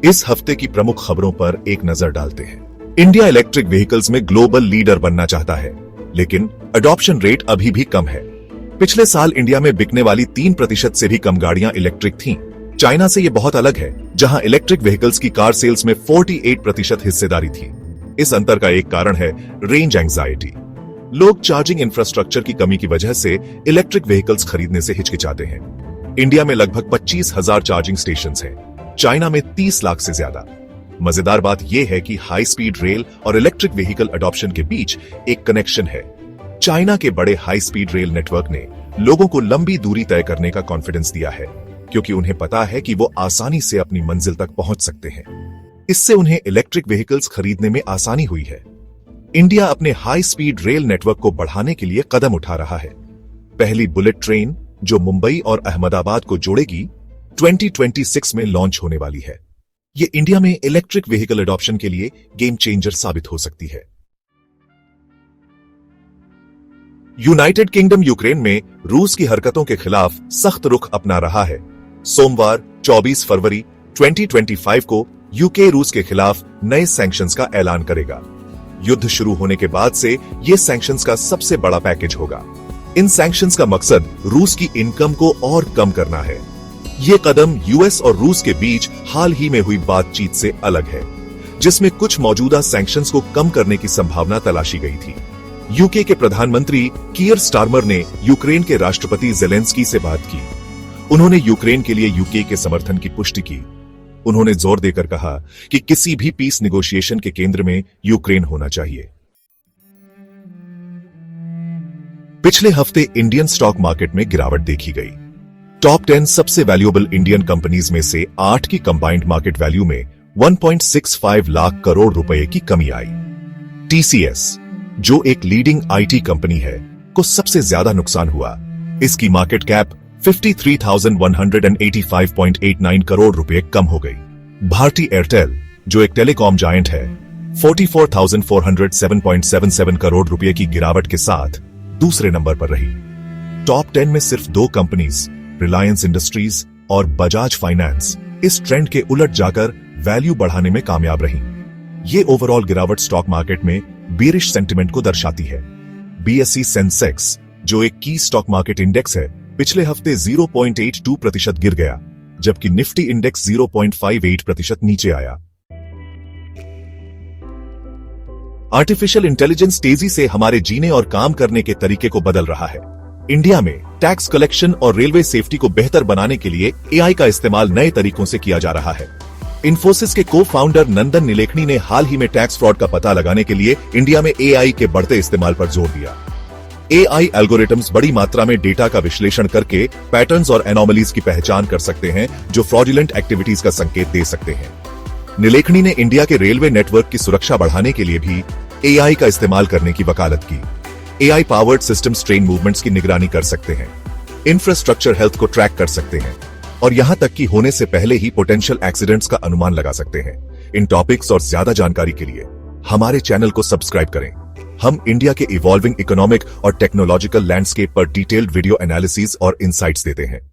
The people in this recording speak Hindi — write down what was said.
इस हफ्ते की प्रमुख खबरों पर एक नजर डालते हैं। इंडिया इलेक्ट्रिक व्हीकल्स में ग्लोबल लीडर बनना चाहता है, लेकिन अडॉप्शन रेट अभी भी कम है। पिछले साल इंडिया में बिकने वाली 3% से भी कम गाड़ियां इलेक्ट्रिक थीं। चाइना से ये बहुत अलग है, जहां इलेक्ट्रिक व्हीकल्स की कार सेल्स में 48% हिस्सेदारी थी। इस अंतर का एक कारण है रेंज एंग्जाइटी। लोग चार्जिंग इंफ्रास्ट्रक्चर की कमी की वजह से इलेक्ट्रिक व्हीकल्स खरीदने से हिचकिचाते हैं। इंडिया में लगभग 25,000 चार्जिंग स्टेशंस हैं, चाइना में 30 लाख से ज्यादा। मजेदार बात यह है कि हाई स्पीड रेल और इलेक्ट्रिक व्हीकल अडॉप्शन के बीच एक कनेक्शन है। चाइना के बड़े हाई स्पीड रेल नेटवर्क ने लोगों को लंबी दूरी तय करने का कॉन्फिडेंस दिया है, क्योंकि उन्हें पता है कि वो आसानी से अपनी मंजिल तक पहुंच सकते हैं। इससे उन्हें इलेक्ट्रिक व्हीकल्स खरीदने में आसानी हुई है। इंडिया अपने हाई स्पीड रेल नेटवर्क को बढ़ाने के लिए कदम उठा रहा है। पहली बुलेट ट्रेन, जो मुंबई और अहमदाबाद को जोड़ेगी, 2026 में लॉन्च होने वाली है। ये इंडिया में इलेक्ट्रिक व्हीकल अडॉप्शन के लिए गेम चेंजर साबित हो सकती है। यूनाइटेड किंगडम यूक्रेन में रूस की हरकतों के खिलाफ सख्त रुख अपना रहा है। सोमवार 24 फरवरी 2025 को यूके रूस के खिलाफ नए सैंक्शंस का ऐलान करेगा। युद्ध शुरू होने के बाद से ये सैंक्शंस का सबसे बड़ा पैकेज होगा। इन सैंक्शंस का मकसद रूस की इनकम को और कम करना है। ये कदम यूएस और रूस के बीच हाल ही में हुई बातचीत से अलग है, जिसमें कुछ मौजूदा सैंक्शंस को कम करने की संभावना तलाशी गई थी। यूके के प्रधानमंत्री कीयर स्टारमर ने यूक्रेन के राष्ट्रपति जेलेंस्की से बात की। उन्होंने यूक्रेन के लिए यूके के समर्थन की पुष्टि की। उन्होंने जोर देकर कहा कि किसी भी पीस नेगोशिएशन के केंद्र में यूक्रेन होना चाहिए। पिछले हफ्ते इंडियन स्टॉक मार्केट में गिरावट देखी गई। टॉप 10 सबसे वैल्यूएबल इंडियन कंपनीज में से 8 की कंबाइंड मार्केट वैल्यू में 1.65 लाख करोड़ रुपए की कमी आई। टीसीएस, जो एक लीडिंग आईटी कंपनी है, को सबसे ज्यादा नुकसान हुआ। इसकी मार्केट कैप 53,185.89 करोड़ रुपए कम हो गई। भारती एयरटेल, जो एक टेलीकॉम जायंट है, 44,407.77 करोड़ रुपए की गिरावट के साथ दूसरे नंबर पर रही। टॉप 10 में सिर्फ 2 कंपनीज, रिलायंस इंडस्ट्रीज और बजाज फाइनेंस, इस ट्रेंड के उलट जाकर वैल्यू बढ़ाने में कामयाब रही। ये ओवरऑल गिरावट स्टॉक मार्केट में बेरिश सेंटिमेंट को दर्शाती है। बीएसई सेंसेक्स, जो एक की स्टॉक मार्केट इंडेक्स है, पिछले हफ्ते 0.82% गिर गया, जबकि निफ्टी इंडेक्स 0.58% नीचे आया। आर्टिफिशियल इंटेलिजेंस तेजी से हमारे जीने और काम करने के तरीके को बदल रहा है। इंडिया में टैक्स कलेक्शन और रेलवे सेफ्टी को बेहतर बनाने के लिए एआई का इस्तेमाल नए तरीकों से किया जा रहा है। इन्फोसिस के को फाउंडर नंदन नीलेखनी ने हाल ही में टैक्स फ्रॉड का पता लगाने के लिए इंडिया में एआई के बढ़ते इस्तेमाल पर जोर दिया। एआई एल्गोरिथम्स बड़ी मात्रा में डेटा का विश्लेषण करके पैटर्न्स और एनोमलीज की पहचान कर सकते हैं, जो फ्रॉडुलेंट एक्टिविटीज का संकेत दे सकते हैं। नीलेखनी ने इंडिया के रेलवे नेटवर्क की सुरक्षा बढ़ाने के लिए भी एआई का इस्तेमाल करने की वकालत की। AI powered systems train movements की निगरानी कर सकते हैं, इंफ्रास्ट्रक्चर हेल्थ को ट्रैक कर सकते हैं और यहां तक कि होने से पहले ही पोटेंशियल एक्सीडेंट्स का अनुमान लगा सकते हैं। इन टॉपिक्स और ज्यादा जानकारी के लिए हमारे चैनल को सब्सक्राइब करें। हम इंडिया के इवॉल्विंग इकोनॉमिक और टेक्नोलॉजिकल लैंडस्केप पर डिटेल्ड वीडियो एनालिसिस और इनसाइट्स देते हैं।